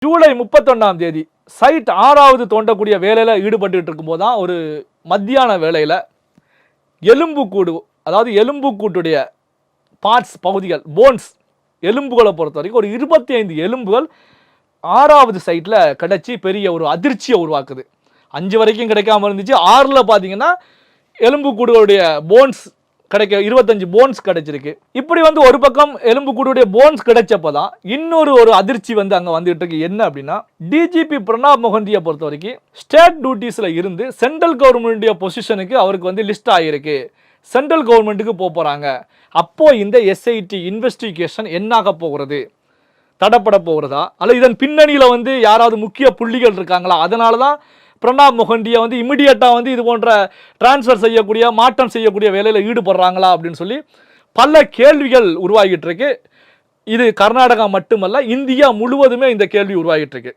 ஜூலை 31ஆம் தேதி சைட் 6வது தோண்டக்கூடிய வேலையில் ஈடுபட்டு இருக்கும்போது தான் ஒரு மத்தியான வேளையில் எலும்புக்கூடு, அதாவது எலும்புக்கூட்டுடைய பார்ட்ஸ் பகுதிகள், போன்ஸ் எலும்புகளை பொறுத்த வரைக்கும் ஒரு 25 எலும்புகள் 6வது சைட்டில் கிடைச்சி பெரிய ஒரு அதிர்ச்சியை உருவாக்குது. 5 வரைக்கும் கிடைக்காம இருந்துச்சு. 6ல் பார்த்தீங்கன்னா எலும்புக்கூடுகளுடைய போன்ஸ் கிடைக்க 25 போன்ஸ் கிடைச்சிருக்கு. இப்படி ஒரு பக்கம் எலும்புக்கூடுடைய போன்ஸ் கிடைச்சப்போ தான் இன்னொரு அதிர்ச்சி அங்கே வந்துட்டு இருக்கு. என்ன அப்படின்னா, டிஜிபி பிரணாப் முகர்ஜியை பொறுத்த வரைக்கும் ஸ்டேட் டியூட்டிஸில் இருந்து சென்ட்ரல் கவர்மெண்ட்டுடைய பொசிஷனுக்கு அவருக்கு லிஸ்ட் ஆகிருக்கு. சென்ட்ரல் கவர்மெண்ட்டுக்கு போகிறாங்க. அப்போ இந்த எஸ்ஐடி இன்வெஸ்டிகேஷன் என்னாக போகிறது, தடப்பட போகிறதா, அல்ல இதன் பின்னணியில் யாராவது முக்கிய புள்ளிகள் இருக்காங்களா, அதனால தான் பிரணாப் முகர்ஜியை இமிடியேட்டாக இது போன்ற டிரான்ஸ்ஃபர் செய்யக்கூடிய, மாற்றம் செய்யக்கூடிய வேலையில் ஈடுபடுறாங்களா அப்படின்னு சொல்லி பல கேள்விகள் உருவாகிட்டு இருக்கு. இது கர்நாடகா மட்டுமல்ல, இந்தியா முழுவதுமே இந்த கேள்வி உருவாகிட்டு இருக்கு.